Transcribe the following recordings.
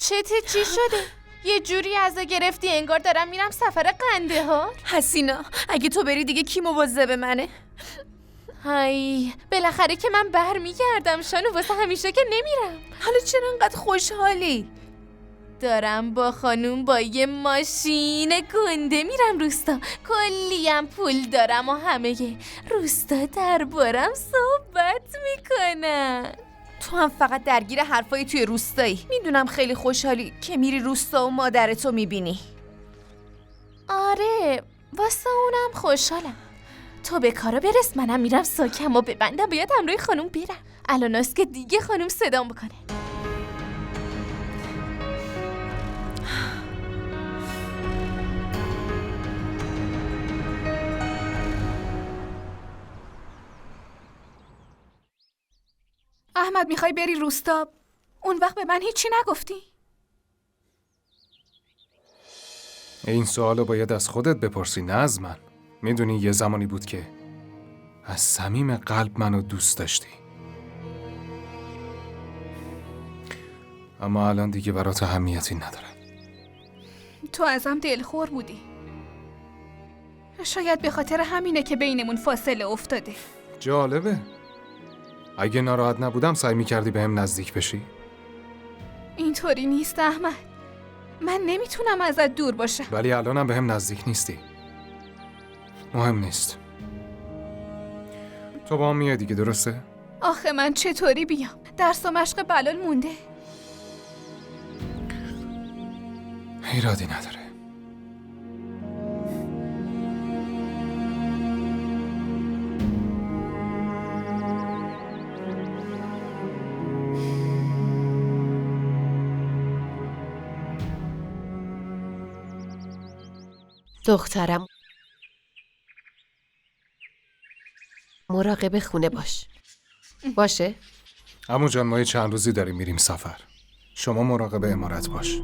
چته چی شده؟ یه جوری ازا گرفتی انگار دارم میرم سفر قندهار. حسینا اگه تو بری دیگه کی مواظب منه؟ های بالاخره که من برمیگردم شانو، واسه همیشه که نمیرم. حالا چرا انقدر خوشحالی؟ دارم با خانوم با یه ماشین گنده میرم روستا. کلیم پول دارم و همه روستا دربارم صحبت میکنن. تو هم فقط درگیر حرفای توی روستایی. میدونم خیلی خوشحالی که میری روستا و مادرتو میبینی. آره واسه اونم خوشحالم. تو به کارا برس، منم میرم ساکم و ببندم. باید همراه خانوم برم. الان است که دیگه خانوم صدام بکنه. احمد میخوای بری روستا؟ اون وقت به من هیچی نگفتی؟ این سوالو باید از خودت بپرسی، نه از من. میدونی یه زمانی بود که از صمیم قلب منو دوست داشتی، اما الان دیگه برات اهمیتی نداره. تو ازم دلخور بودی. شاید به خاطر همینه که بینمون فاصله افتاده. جالبه. اگه ناراحت نبودم سعی میکردی بهم نزدیک بشی؟ اینطوری نیست احمد. من نمیتونم ازت دور باشم. ولی الانم بهم نزدیک نیستی. مهم نیست. تو با هم میای دیگه، درسته؟ آخه من چطوری بیام؟ درس و مشق بلال مونده. ایرادی نداره. دخترم مراقب خونه باش. باشه؟ عمو جان ما چند روزی داریم میریم سفر. شما مراقب عمارت باش.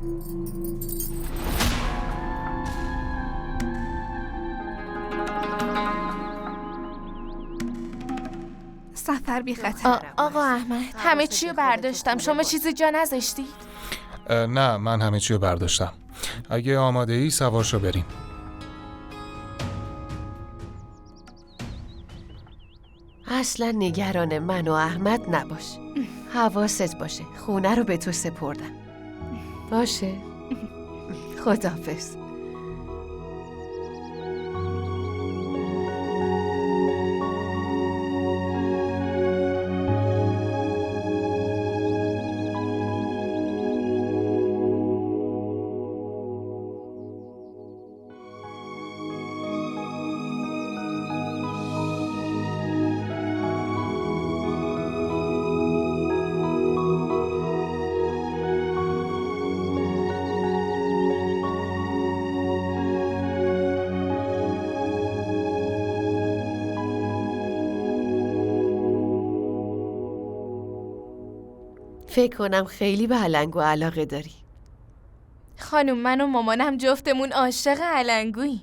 سفر بی خطر. آقا احمد همه چی رو برداشتم. شما چیزی جا نذاشتید؟ نه من همه چی رو برداشتم. اگه آماده ای سوار شو بریم. اصلا نگران من و احمد نباش. حواست باشه، خونه رو به تو سپردم. باشه؟ خداحافظ. فکر کنم خیلی به علنگو علاقه داری. خانوم من و مامانم جفتمون عاشق علنگوییم.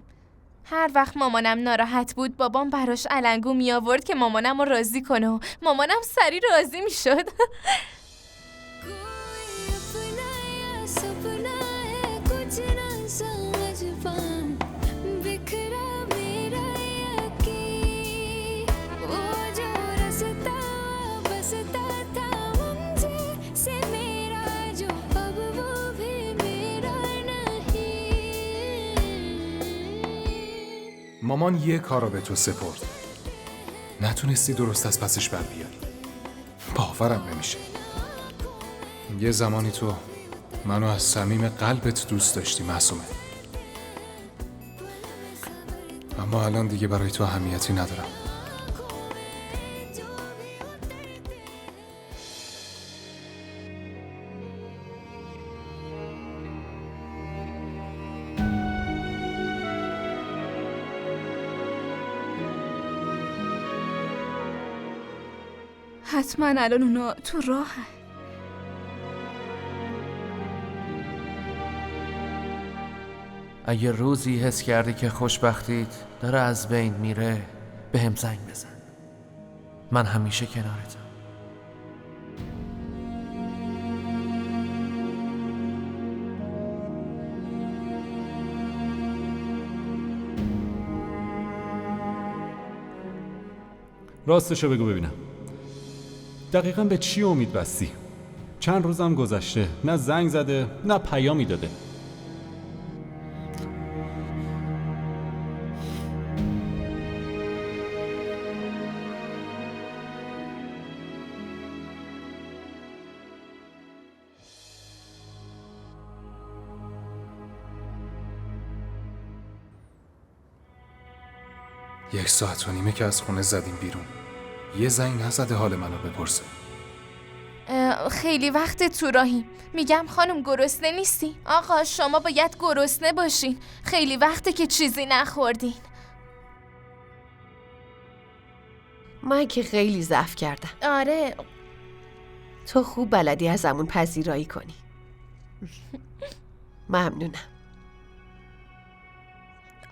هر وقت مامانم ناراحت بود بابام براش علنگو می آورد که مامانم رو راضی کنه و مامانم سری راضی می شد. مامان یه کار رو به تو سپرد، نتونستی درست از پسش بر بیاری. باورم نمیشه. یه زمانی تو منو از صمیم قلبت دوست داشتی معصومه، اما الان دیگه برای تو اهمیتی ندارم. حتما الان اونا تو راهن. اگه روزی حس کردی که خوشبختیت داره از بین میره بهم زنگ بزن. من همیشه کنارتم. راستشو بگو ببینم، دقیقاً به چی امید بستی؟ چند روزم گذشته، نه زنگ زده نه پیامی داده. یک ساعت و نیمه که از خونه زدیم بیرون، یه زنگ نزده حال منو بپرسه. خیلی وقت تو راهیم. میگم خانم گرسنه نیستی؟ آقا شما باید گرسنه باشین. خیلی وقته که چیزی نخوردین. من که خیلی ضعف کردم. آره. تو خوب بلدی ازمون پذیرایی کنی. ممنونم.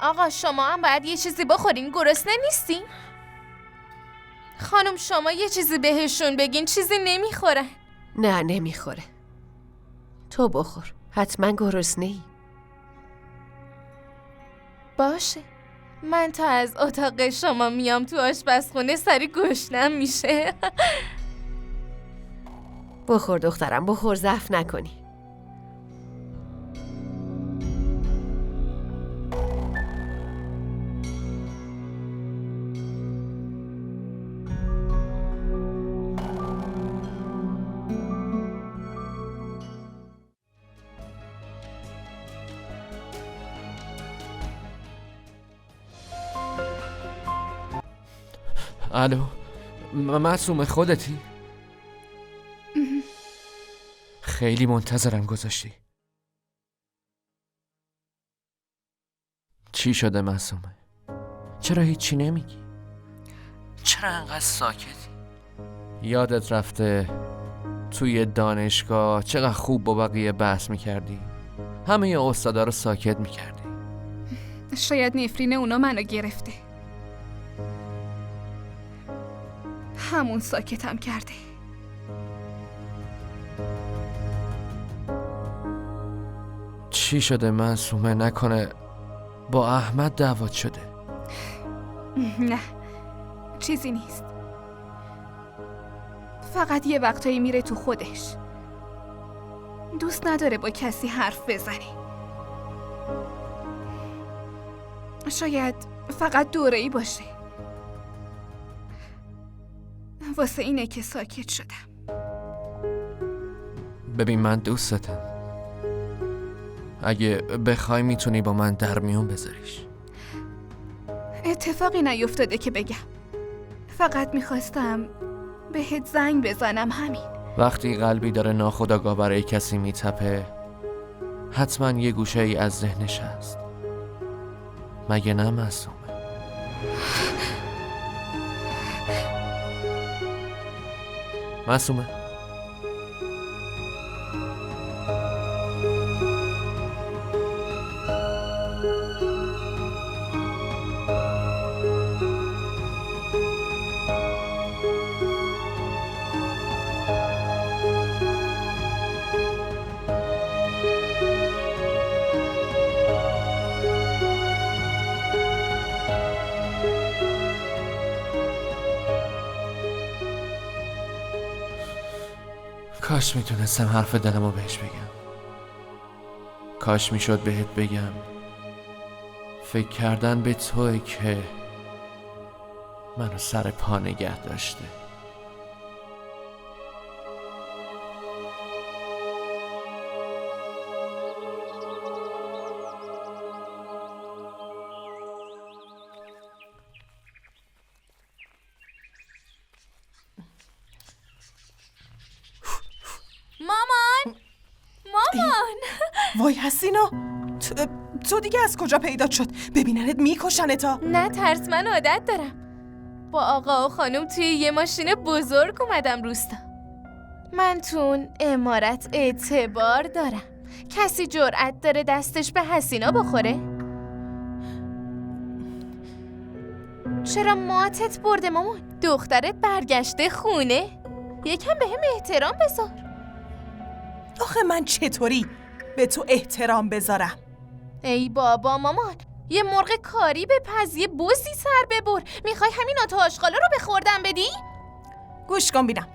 آقا شما هم باید یه چیزی بخورین. گرسنه نیستین؟ خانم شما یه چیزی بهشون بگین، چیزی نمیخورن. نه نمیخوره. تو بخور. حتما گرسنه‌ای. باشه. من تا از اتاق شما میام تو آشپزخونه سری گشنم میشه. بخور دخترم، بخور، ضعف نکنی. الو، معصومه خودتی؟ خیلی منتظرم گذاشتی. چی شده معصومه؟ چرا هیچی نمیگی؟ چرا انقدر ساکتی؟ یادت رفته توی دانشگاه چقدر خوب با بقیه بحث میکردی؟ همه استادا رو ساکت میکردی. شاید نفرین اونا منو گرفته. همون ساکتم کرده. چی شده معصومه؟ نکنه با احمد دعوات شده؟ نه، چیزی نیست. فقط یه وقتایی میره تو خودش. دوست نداره با کسی حرف بزنه. شاید فقط دوره‌ای باشه. واسه اینه که ساکت شدم. ببین من دوستتم. اگه بخوای میتونی با من در میون بذاریش. اتفاقی نیفتاده که بگم. فقط میخواستم بهت زنگ بزنم، همین. وقتی قلبی داره ناخودآگاه برای کسی میتپه، حتما یه گوشه ای از ذهنش هست. مگه نه معصومه؟ معصومه کاش میتونستم حرف دلمو بهش بگم. کاش میشد بهت بگم فکر کردن به توئه که منو سر پا نگه داشته. مامان وای حسینا، تو دیگه از کجا پیدا شد؟ ببیننت میکشنتا. نه ترس، من عادت دارم. با آقا و خانم توی یه ماشین بزرگ اومدم روستا. من تو اون عمارت اعتبار دارم. کسی جرأت داره دستش به حسینا بخوره؟ چرا ماتت برده مامان؟ دخترت برگشته خونه؟ یکم به هم احترام بذار. آخه من چطوری به تو احترام بذارم؟ ای بابا مامان، یه مرغ کاری بپز، یه بزی سر ببر. میخوای همین آتا آشغالا رو به خوردن بدی؟ گوش کن بینم.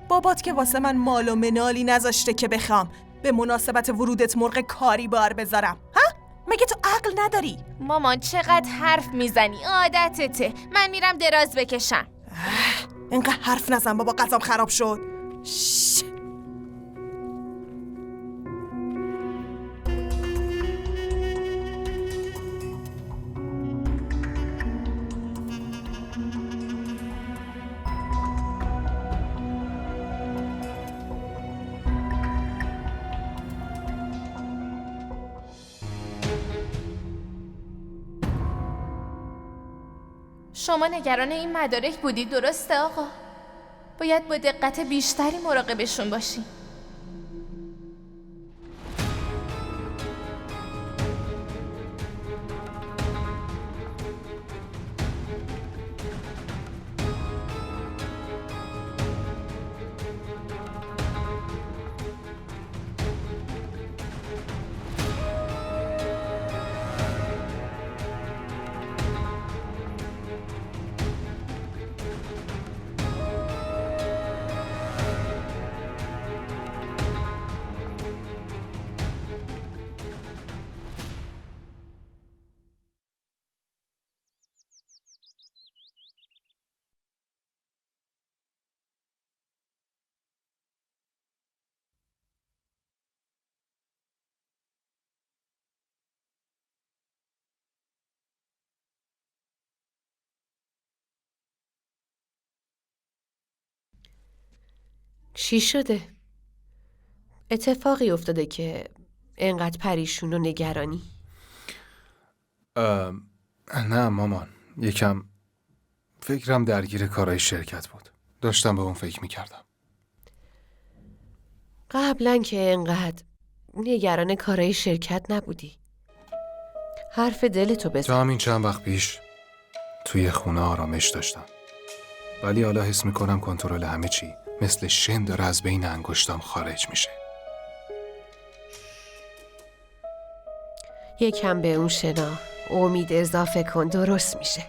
بابات که واسه من مال و منالی نذاشته که بخوام به مناسبت ورودت مرغ کاری بار بذارم. ها؟ مگه تو عقل نداری؟ مامان چقدر حرف میزنی، عادتته. من میرم دراز بکشم. اینقدر حرف نزن بابا، غذام خراب شد. شما نگران این مدارک بودی، درسته آقا؟ باید با دقت بیشتری مراقبشون باشی. چی شده؟ اتفاقی افتاده که انقدر پریشون و نگرانی؟ نه مامان، یکم فکرم درگیر کارهای شرکت بود. داشتم به اون فکر میکردم. قبلا که انقدر نگران کارهای شرکت نبودی. حرف دلتو بزن. تا همین چند وقت پیش توی خونه آرامش داشتم، ولی حالا حس میکنم کنترل همه چی مثل شن داره از بین انگشتام خارج میشه. یکم به اون شنا امید اضافه کن، درست میشه.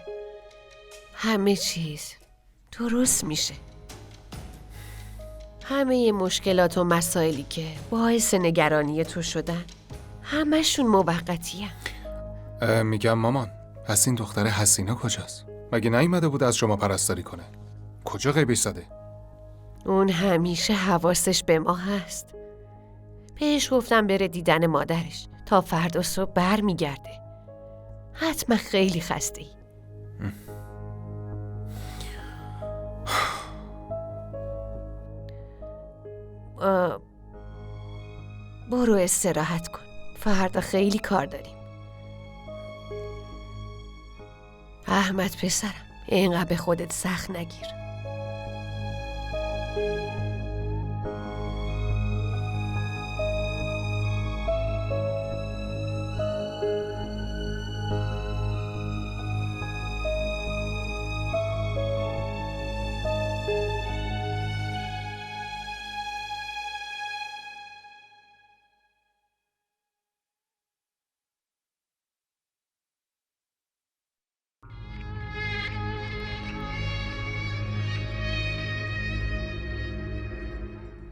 همه چیز درست میشه. همه مشکلات و مسائلی که باعث نگرانی تو شدن همشون موقتی هن. میگم مامان، پس این دختر حسینا کجاست؟ مگه نیومده بود از شما پرستاری کنه؟ کجا غیبش زده؟ اون همیشه حواسش به ما هست. بهش گفتم بره دیدن مادرش تا فردا صبح بر میگرده. حتما خیلی خسته ای. برو استراحت کن، فردا خیلی کار داریم. احمد پسرم، اینقدر به خودت سخت نگیر.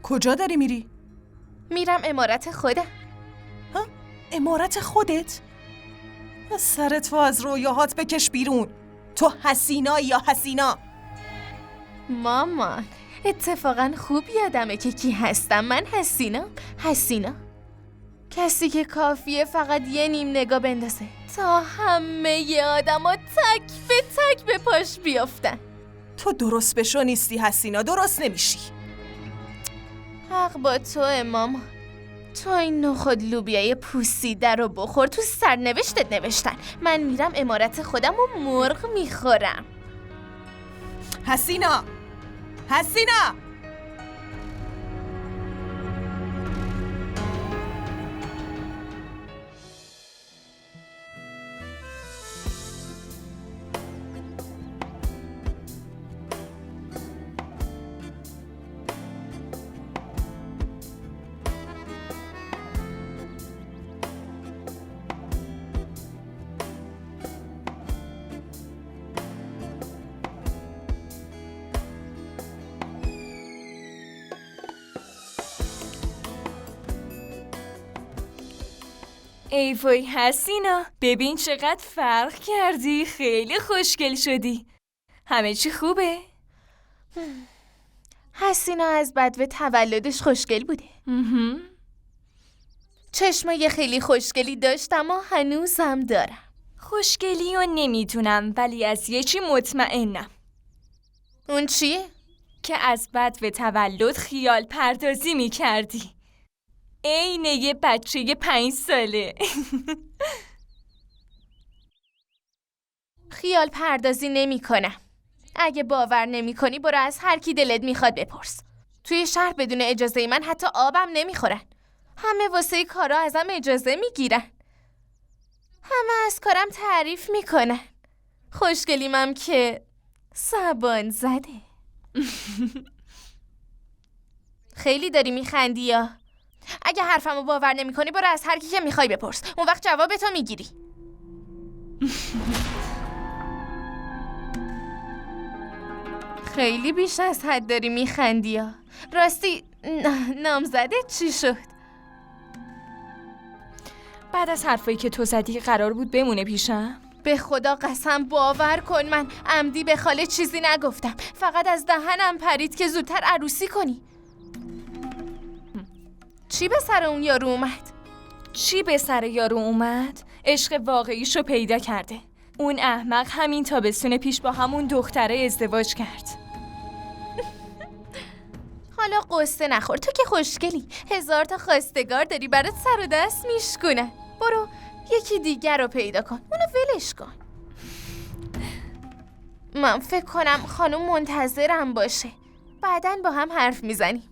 کجا داری میری؟ میرم عمارت خودم. ها؟ عمارت خودت؟ سرت از رویاهات بکش بیرون. تو حسینا یا حسینا؟ مامان اتفاقا خوب یادمه که کی هستم. من حسینا، کسی که کافیه فقط یه نیم نگاه بندازه تا همه آدما تک به پاش بیافتن. تو درست بشو نیستی حسینا، درست نمیشی. حق با تو مامان. تو این نخود لوبیای پوسیده رو بخور، تو سرنوشتت نوشتن. من میرم عمارت خودم و مرغ میخورم. حسینا! ای وای حسینا، ببین چقدر فرق کردی، خیلی خوشگل شدی. همه چی خوبه؟ حسینا از بدو تولدش خوشگل بوده. چشمای خیلی خوشگلی داشتم و هنوزم دارم. خوشگلی رو نمیدونم، ولی از یه چی مطمئنم. اون چیه؟ که از بدو تولد خیال پردازی میکردی. عین یه بچه 5 ساله. خیال پردازی نمی کنم. اگه باور نمی کنی برو از هر کی دلت میخواد بپرس. توی شهر بدون اجازه من حتی آبم نمیخورن. همه واسه کارا ازم اجازه میگیرن. همه از کارم تعریف میکنن. خوشگلیمم که زبان زده. خیلی داری میخندی یا؟ اگه حرفمو باور نمیکنی برو از هر کی که میخوای بپرس. اون وقت جوابتو میگیری. خیلی بیش از حد داری میخندی یا؟ راستی نامزدت چی شد؟ بعد از حرفایی که تو زدی قرار بود بمونه پیشم؟ به خدا قسم باور کن من عمدی به خاله چیزی نگفتم. فقط از دهنم پرید که زودتر عروسی کنی. چی به سر اون یارو اومد؟ چی به سر یارو اومد؟ عشق واقعیشو پیدا کرده. اون احمق همین تابستون پیش با همون دختره ازدواج کرد. حالا قصه نخور، تو که خوشگلی. 1000 تا خواستگار داری، برات سر و دست میشکنن. برو یکی دیگر رو پیدا کن، اونو ولش کن. من فکر کنم خانم منتظرم باشه. بعداً با هم حرف میزنیم.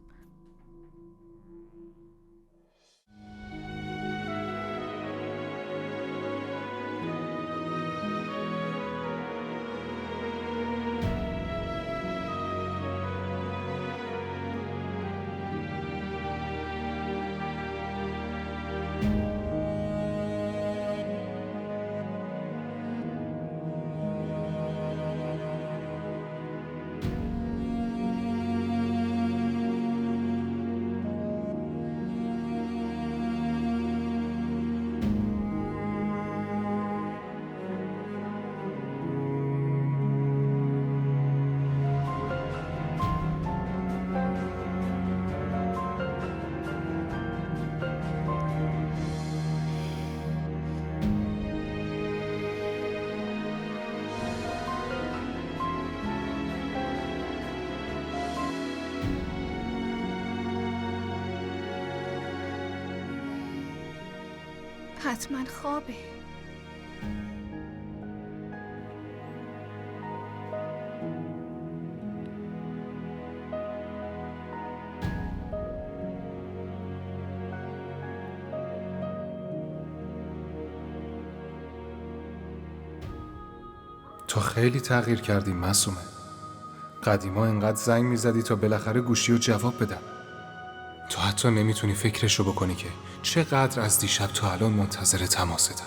حتما خوابه. تو خیلی تغییر کردی معصومه. قدیما انقدر زنگ میزدی تا بالاخره گوشی رو جواب بدم. تو حتی نمیتونی فکرشو بکنی که چقدر از دیشب تا الان منتظر تماستم.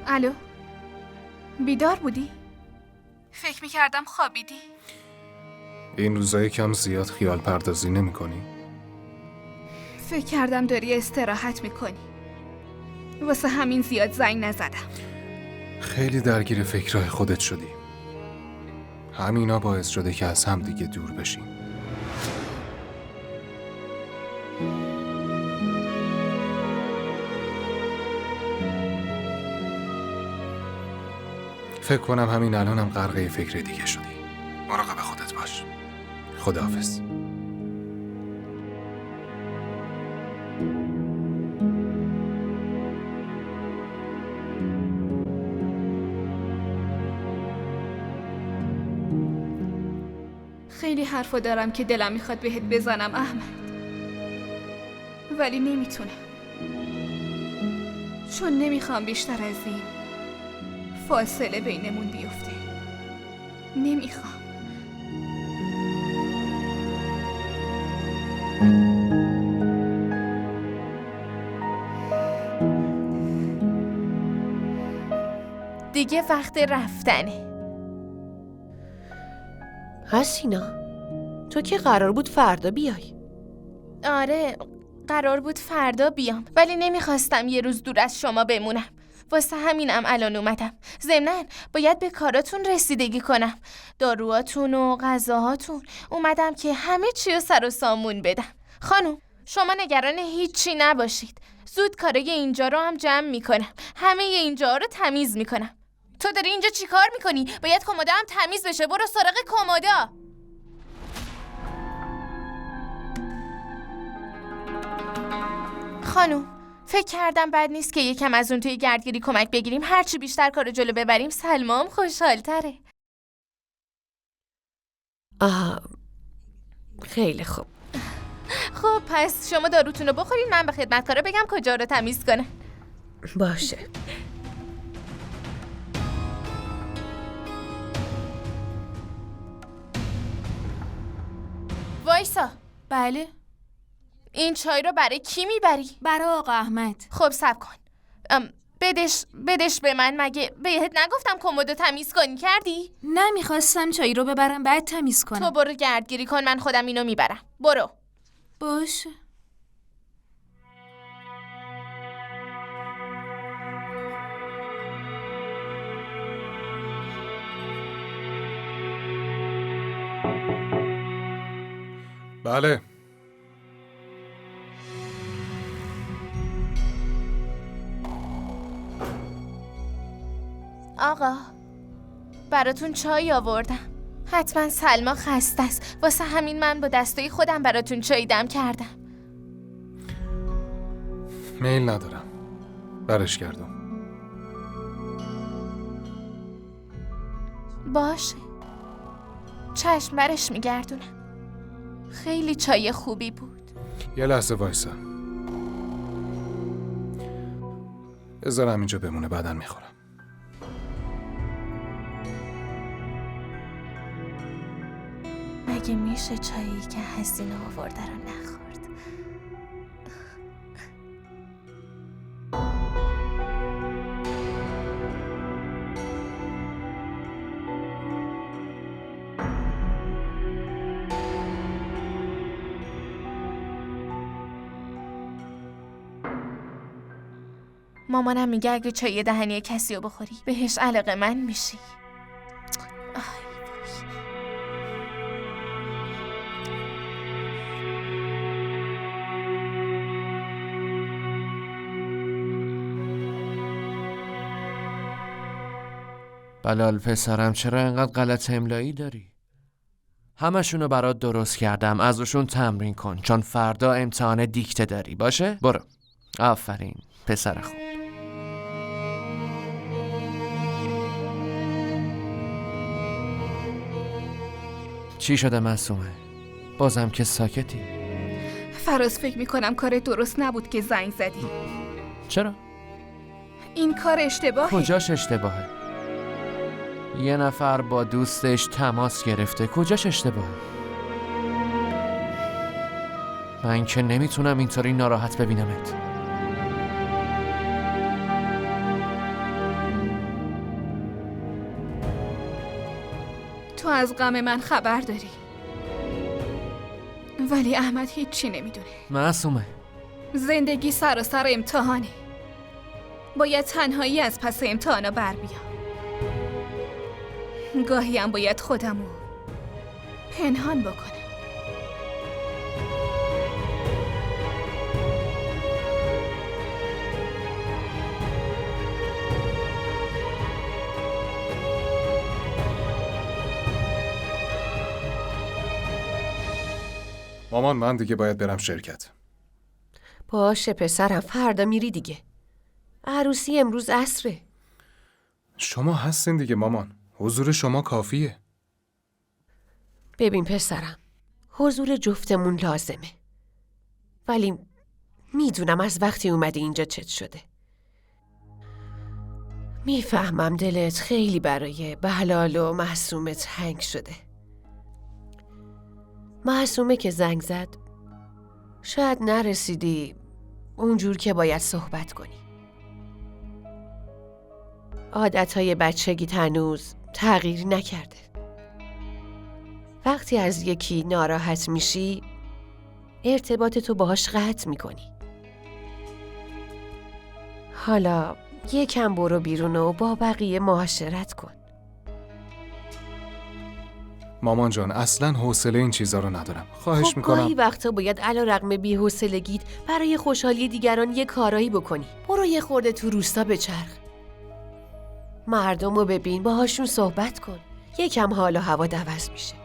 الو، بیدار بودی؟ فکر میکردم خوابیدی. این روزا کم زیاد خیال پردازی نمی کنی؟ فکر کردم داری استراحت میکنی، واسه همین زیاد زنگ نزدم. خیلی درگیر فکرهای خودت شدی. همینا باعث شده که از هم دیگه دور بشیم. فکر کنم همین الانم غرقه فکر دیگه شدی. مراقب خودت باش. خداحافظ. خیلی حرفا دارم که دلم میخواد بهت بزنم احمد، ولی نمیتونم، چون نمیخوام بیشتر از این فاصله بینمون بیفته. نمیخوام. دیگه وقت رفتنه. حسینا، تو که قرار بود فردا بیای. آره، قرار بود فردا بیام، ولی نمیخواستم یه روز دور از شما بمونم. واسه همینم الان اومدم. ضمناً باید به کاراتون رسیدگی کنم، داروهاتون و غذاهاتون. اومدم که همه چی رو سر و سامون بدم. خانم، شما نگران هیچی نباشید. زود کارای اینجا رو هم جمع میکنم. همه اینجا رو تمیز میکنم. تو داری اینجا چی کار میکنی؟ باید کمودا هم تمیز بشه. برو سراغ کمودا. خانم، فکر کردم بد نیست که یکم از اون توی گردگیری کمک بگیریم. هرچی بیشتر کارو جلو ببریم سلما هم خوشحال تره. خیلی خوب. خب پس شما داروتون رو بخورین، من به خدمتکارا بگم کجا رو تمیز کنه. باشه. وایسا. بله، این چای رو برای کی میبری؟ برای آقا احمد. خب صبر کن. بدش به من. مگه بهت نگفتم کمدو تمیز کنی؟ کردی؟ نمیخواستم چای رو ببرم بعد تمیز کنم. تو برو گردگیری کن، من خودم اینو میبرم. برو. باشه. بله. آقا، براتون چای آوردم. حتما سلما خسته است، واسه همین من با دستای خودم براتون چای دم کردم. میل ندارم. برش گردم. باشه، چشم برش میگردونم. خیلی چای خوبی بود. یه لحظه وایسا. بذارم اینجا بمونه، بعداً میخورم. مگه میشه چایی که حسینه آورده رو نخورد؟ مامانم میگه اگه چای دهنی کسی رو بخوری بهش علاقه‌مند میشی. بلال پسرم، چرا اینقدر غلط املایی داری؟ همشونو برات درست کردم، ازشون تمرین کن چون فردا امتحان دیکته داری. باشه؟ برو. آفرین پسر خوب. چی شده معصومه؟ بازم که ساکتی؟ فراز، فکر میکنم کار درست نبود که زنگ زدی. چرا؟ این کار اشتباهه. کجاش اشتباهه؟ یه نفر با دوستش تماس گرفته، کجاش اشتباهه؟ من که نمیتونم اینطوری ناراحت ببینمت. تو از غم من خبر داری، ولی احمد هیچی نمیدونه. معصومه، زندگی سراسر امتحانه. باید تنهایی از پس امتحانا بر بیام. گاهی هم باید خودمو پنهان بکنم. مامان، من دیگه باید برم شرکت. باشه پسرم، فردا میری دیگه. عروسی امروز عصره. شما هستین دیگه مامان. حضور شما کافیه. ببین پسرم، حضور جفتمون لازمه، ولی میدونم از وقتی اومدی اینجا چت شده. میفهمم دلت خیلی برای بهلال و معصومه تنگ شده. معصومه که زنگ زد شاید نرسیدی اونجور که باید صحبت کنی. عادتهای بچگیت هنوز تغییر نکرده. وقتی از یکی ناراحت میشی ارتباطتو باهاش قطع میکنی. حالا یکم برو بیرون و با بقیه معاشرت کن. مامان جان اصلا حوصله این چیزا رو ندارم. خواهش خب میکنم. گاهی وقتا باید علیرغم بی‌حوصلگیت برای خوشحالی دیگران یه کارایی بکنی. برو یه خورده تو روستا بچرخ. مردم رو ببین، باهاشون صحبت کن. یکم حال و هوا عوض میشه.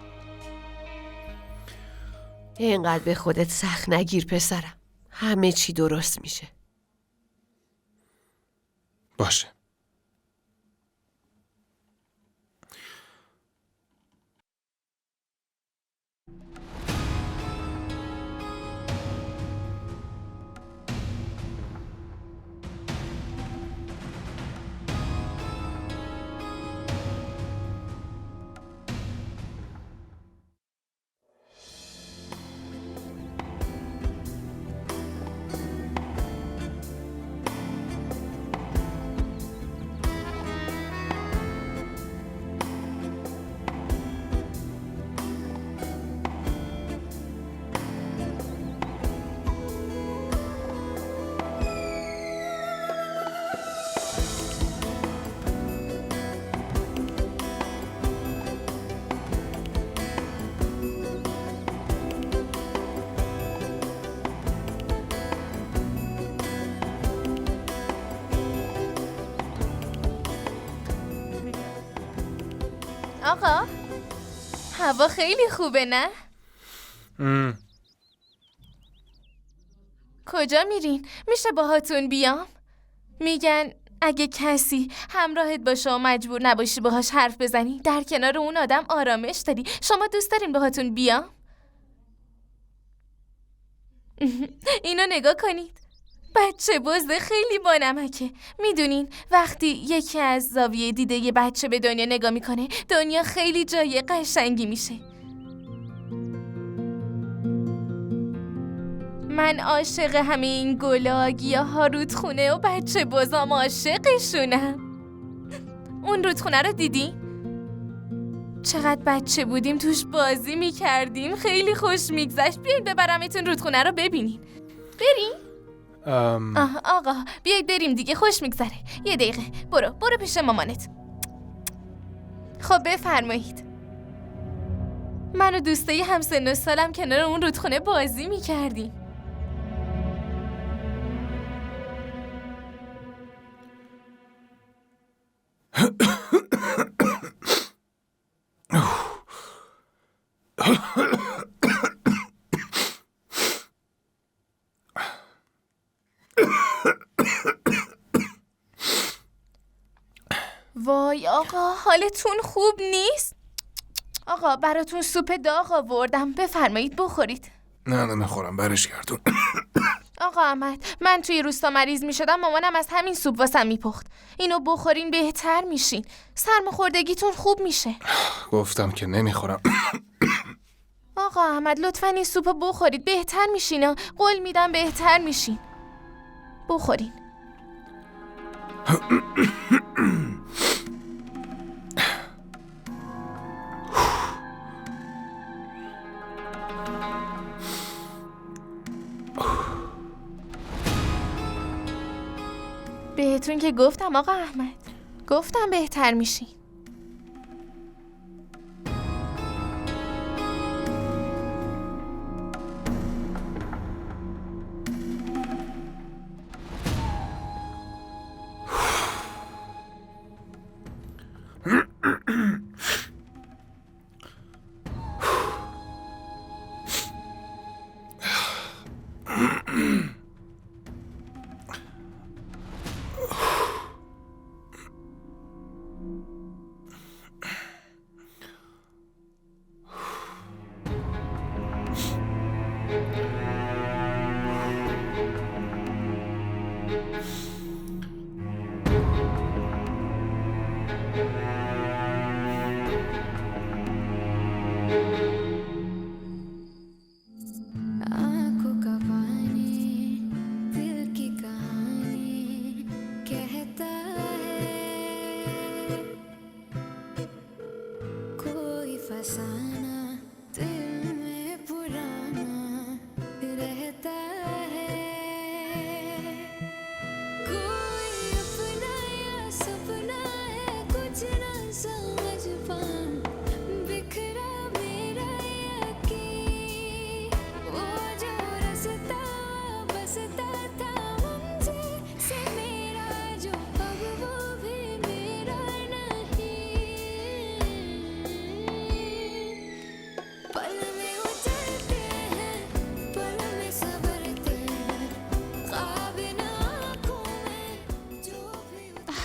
اینقدر به خودت سخت نگیر پسرم. همه چی درست میشه. باشه. آقا هوا خیلی خوبه نه؟ کجا میرین؟ میشه باهاتون بیام؟ میگن اگه کسی همراهت باشه و مجبور نباشی باهاش حرف بزنی در کنار اون آدم آرامش داری. شما دوست دارین باهاتون بیام؟ اینو نگاه کنید. بچه بزده خیلی بانمکه. میدونین وقتی یکی از زاویه دیده یه بچه به دنیا نگاه میکنه دنیا خیلی جای قشنگی میشه. من عاشق همه این گلا، گیاها، رودخونه و بچه بزام عاشقشونم. اون رودخونه رو دیدی؟ چقدر بچه بودیم توش بازی میکردیم. خیلی خوش میگذشت. بیایید ببرمتون رودخونه رو ببینین. بریم؟ آقا بیایید بریم دیگه، خوش میگذره. یه دقیقه برو پیش مامانت. خب بفرمایید. من و دوستای همسن و سالم کنار اون رودخونه بازی میکردیم. وای آقا حالتون خوب نیست؟ آقا براتون سوپ داغ آوردم، بفرمایید بخورید. نه نمیخورم، برش گردون. آقا احمد من توی روستا مریض می شدم، مامانم از همین سوپ واسم میپخت. اینو بخورین بهتر میشین، سرماخوردگیتون خوب میشه. گفتم که نمیخورم. آقا احمد لطفا این سوپ بخورید، بهتر میشین. قول میدم بهتر میشین. بخورین. بهتون که گفتم آقا احمد، گفتم بهتر میشین.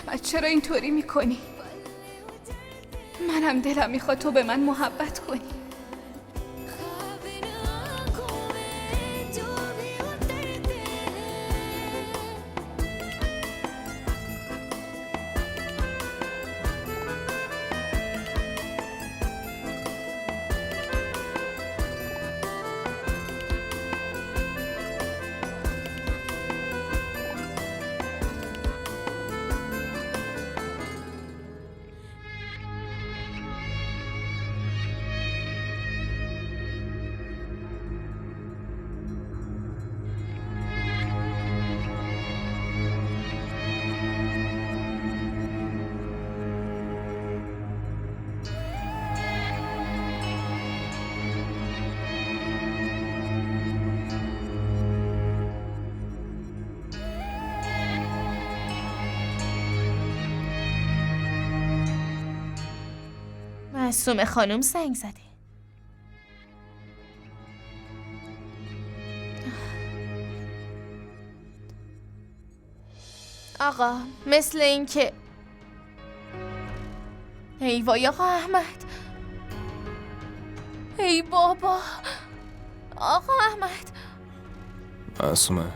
احمد چرا اینطوری میکنی؟ منم دلم میخواد تو به من محبت کنی. معصومه خانم زنگ زده. آقا مثل این که ای وای آقا احمد، ای بابا آقا احمد. معصومه